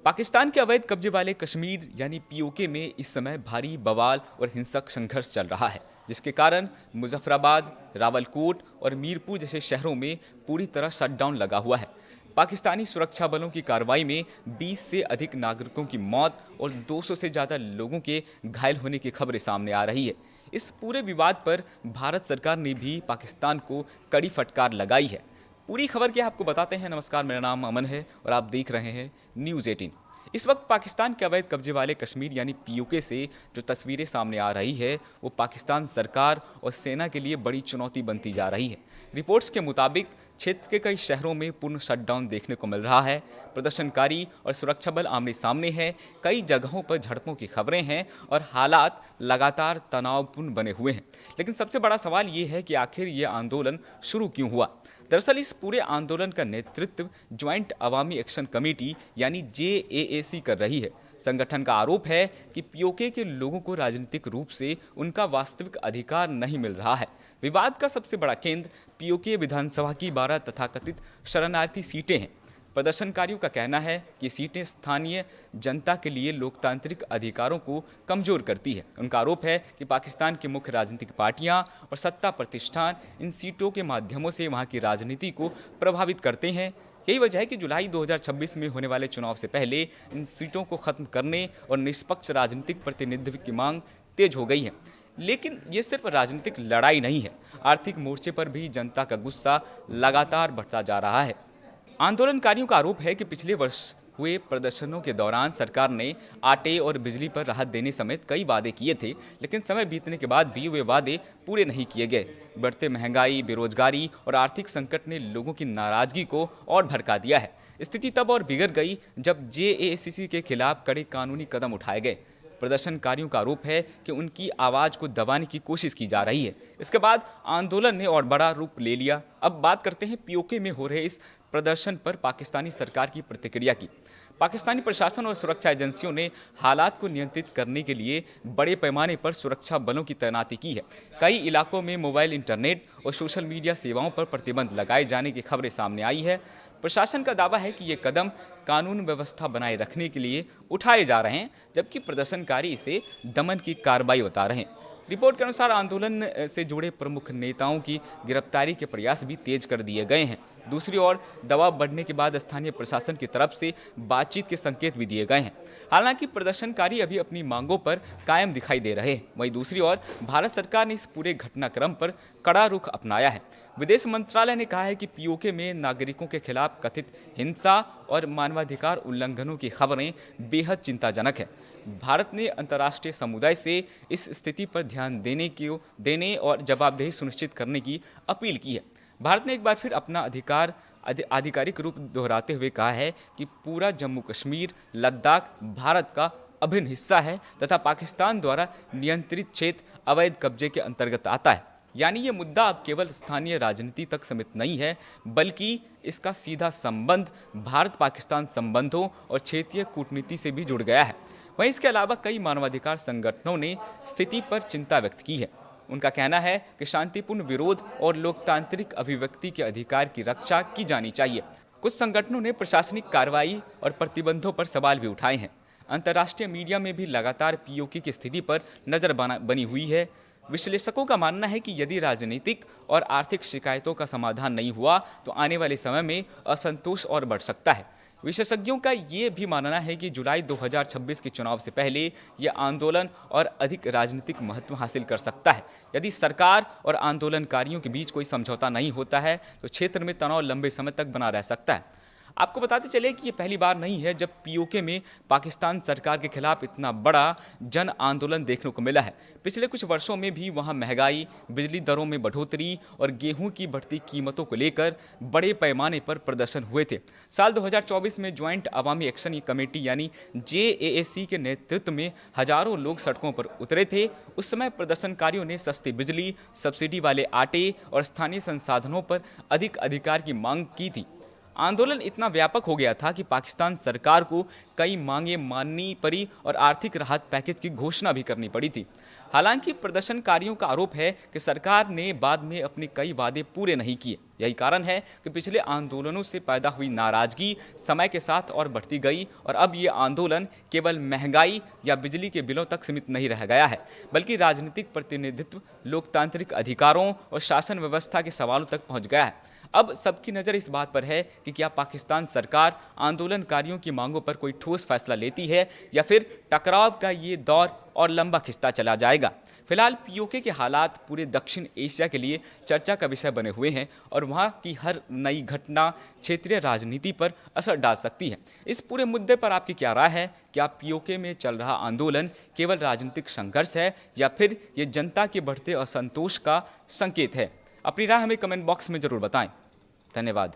पाकिस्तान के अवैध कब्जे वाले कश्मीर यानी पीओके में इस समय भारी बवाल और हिंसक संघर्ष चल रहा है, जिसके कारण मुजफ्फराबाद, रावलकोट और मीरपुर जैसे शहरों में पूरी तरह शटडाउन लगा हुआ है। पाकिस्तानी सुरक्षा बलों की कार्रवाई में 20 से अधिक नागरिकों की मौत और 200 से ज़्यादा लोगों के घायल होने की खबरें सामने आ रही है। इस पूरे विवाद पर भारत सरकार ने भी पाकिस्तान को कड़ी फटकार लगाई है। पूरी खबर क्या आपको बताते हैं। नमस्कार, मेरा नाम अमन है और आप देख रहे हैं न्यूज़ 18। इस वक्त पाकिस्तान के अवैध कब्जे वाले कश्मीर यानी पीओके से जो तस्वीरें सामने आ रही है वो पाकिस्तान सरकार और सेना के लिए बड़ी चुनौती बनती जा रही है। रिपोर्ट्स के मुताबिक क्षेत्र के कई शहरों में पूर्ण शटडाउन देखने को मिल रहा है। प्रदर्शनकारी और सुरक्षा बल आमने सामने हैं, कई जगहों पर झड़पों की खबरें हैं और हालात लगातार तनावपूर्ण बने हुए हैं। लेकिन सबसे बड़ा सवाल ये है कि आखिर ये आंदोलन शुरू क्यों हुआ। दरअसल इस पूरे आंदोलन का नेतृत्व ज्वाइंट अवामी एक्शन कमेटी यानी JAAC कर रही है। संगठन का आरोप है कि पीओके के लोगों को राजनीतिक रूप से उनका वास्तविक अधिकार नहीं मिल रहा है। विवाद का सबसे बड़ा केंद्र पीओके विधानसभा की 12 तथाकथित शरणार्थी सीटें हैं। प्रदर्शनकारियों का कहना है कि सीटें स्थानीय जनता के लिए लोकतांत्रिक अधिकारों को कमजोर करती है। उनका आरोप है कि पाकिस्तान की मुख्य राजनीतिक पार्टियां और सत्ता प्रतिष्ठान इन सीटों के माध्यमों से वहां की राजनीति को प्रभावित करते हैं। यही वजह है कि जुलाई 2026 में होने वाले चुनाव से पहले इन सीटों को खत्म करने और निष्पक्ष राजनीतिक प्रतिनिधित्व की मांग तेज हो गई है। लेकिन ये सिर्फ राजनीतिक लड़ाई नहीं है, आर्थिक मोर्चे पर भी जनता का गुस्सा लगातार बढ़ता जा रहा है। आंदोलनकारियों का आरोप है कि पिछले वर्ष हुए प्रदर्शनों के दौरान सरकार ने आटे और बिजली पर राहत देने समेत कई वादे किए थे, लेकिन समय बीतने के बाद भी वे वादे पूरे नहीं किए गए। बढ़ते महंगाई, बेरोजगारी और आर्थिक संकट ने लोगों की नाराजगी को और भड़का दिया है। स्थिति तब और बिगड़ गई जब JAAC के खिलाफ कड़े कानूनी कदम उठाए गए। प्रदर्शनकारियों का आरोप है कि उनकी आवाज़ को दबाने की कोशिश की जा रही है। इसके बाद आंदोलन ने और बड़ा रूप ले लिया। अब बात करते हैं पीओके में हो रहे इस प्रदर्शन पर पाकिस्तानी सरकार की प्रतिक्रिया की। पाकिस्तानी प्रशासन और सुरक्षा एजेंसियों ने हालात को नियंत्रित करने के लिए बड़े पैमाने पर सुरक्षा बलों की तैनाती की है। कई इलाकों में मोबाइल, इंटरनेट और सोशल मीडिया सेवाओं पर प्रतिबंध लगाए जाने की खबरें सामने आई है। प्रशासन का दावा है कि ये कदम कानून व्यवस्था बनाए रखने के लिए उठाए जा रहे हैं, जबकि प्रदर्शनकारी इसे दमन की कार्रवाई बता रहे हैं। रिपोर्ट के अनुसार आंदोलन से जुड़े प्रमुख नेताओं की गिरफ्तारी के प्रयास भी तेज कर दिए गए हैं। दूसरी ओर दबाव बढ़ने के बाद स्थानीय प्रशासन की तरफ से बातचीत के संकेत भी दिए गए हैं। हालांकि प्रदर्शनकारी अभी अपनी मांगों पर कायम दिखाई दे रहे हैं। वहीं दूसरी ओर भारत सरकार ने इस पूरे घटनाक्रम पर कड़ा रुख अपनाया है। विदेश मंत्रालय ने कहा है कि पीओके में नागरिकों के खिलाफ कथित हिंसा और मानवाधिकार उल्लंघनों की खबरें बेहद चिंताजनक है। भारत ने अंतर्राष्ट्रीय समुदाय से इस स्थिति पर ध्यान देने और जवाबदेही सुनिश्चित करने की अपील की है। भारत ने एक बार फिर अपना आधिकारिक रूप दोहराते हुए कहा है कि पूरा जम्मू कश्मीर, लद्दाख भारत का अभिन्न हिस्सा है तथा पाकिस्तान द्वारा नियंत्रित क्षेत्र अवैध कब्जे के अंतर्गत आता है। यानी ये मुद्दा अब केवल स्थानीय राजनीति तक सीमित नहीं है, बल्कि इसका सीधा संबंध भारत पाकिस्तान संबंधों और क्षेत्रीय कूटनीति से भी जुड़ गया है। वहीं इसके अलावा कई मानवाधिकार संगठनों ने स्थिति पर चिंता व्यक्त की है। उनका कहना है कि शांतिपूर्ण विरोध और लोकतांत्रिक अभिव्यक्ति के अधिकार की रक्षा की जानी चाहिए। कुछ संगठनों ने प्रशासनिक कार्रवाई और प्रतिबंधों पर सवाल भी उठाए हैं। अंतर्राष्ट्रीय मीडिया में भी लगातार पीओके की स्थिति पर नजर बनी हुई है। विश्लेषकों का मानना है कि यदि राजनीतिक और आर्थिक शिकायतों का समाधान नहीं हुआ तो आने वाले समय में असंतोष और बढ़ सकता है। विशेषज्ञों का ये भी मानना है कि जुलाई 2026 के चुनाव से पहले यह आंदोलन और अधिक राजनीतिक महत्व हासिल कर सकता है। यदि सरकार और आंदोलनकारियों के बीच कोई समझौता नहीं होता है तो क्षेत्र में तनाव लंबे समय तक बना रह सकता है। आपको बताते चले कि ये पहली बार नहीं है जब पीओके में पाकिस्तान सरकार के खिलाफ इतना बड़ा जन आंदोलन देखने को मिला है। पिछले कुछ वर्षों में भी वहाँ महंगाई, बिजली दरों में बढ़ोतरी और गेहूं की बढ़ती कीमतों को लेकर बड़े पैमाने पर प्रदर्शन हुए थे। साल 2024 में ज्वाइंट अवामी एक्शन कमेटी यानी JAAC के नेतृत्व में हजारों लोग सड़कों पर उतरे थे। उस समय प्रदर्शनकारियों ने सस्ती बिजली, सब्सिडी वाले आटे और स्थानीय संसाधनों पर अधिक अधिकार की मांग की थी। आंदोलन इतना व्यापक हो गया था कि पाकिस्तान सरकार को कई मांगें माननी पड़ी और आर्थिक राहत पैकेज की घोषणा भी करनी पड़ी थी। हालांकि प्रदर्शनकारियों का आरोप है कि सरकार ने बाद में अपने कई वादे पूरे नहीं किए। यही कारण है कि पिछले आंदोलनों से पैदा हुई नाराजगी समय के साथ और बढ़ती गई और अब ये आंदोलन केवल महंगाई या बिजली के बिलों तक सीमित नहीं रह गया है, बल्कि राजनीतिक प्रतिनिधित्व, लोकतांत्रिक अधिकारों और शासन व्यवस्था के सवालों तक पहुंच गया है। अब सबकी नज़र इस बात पर है कि क्या पाकिस्तान सरकार आंदोलनकारियों की मांगों पर कोई ठोस फैसला लेती है या फिर टकराव का ये दौर और लंबा खिंचता चला जाएगा। फिलहाल पीओके के हालात पूरे दक्षिण एशिया के लिए चर्चा का विषय बने हुए हैं और वहाँ की हर नई घटना क्षेत्रीय राजनीति पर असर डाल सकती है। इस पूरे मुद्दे पर आपकी क्या राय है? क्या पीओके में चल रहा आंदोलन केवल राजनीतिक संघर्ष है या फिर ये जनता के बढ़ते असंतोष का संकेत है? अपनी राय हमें कमेंट बॉक्स में जरूर बताएं। धन्यवाद।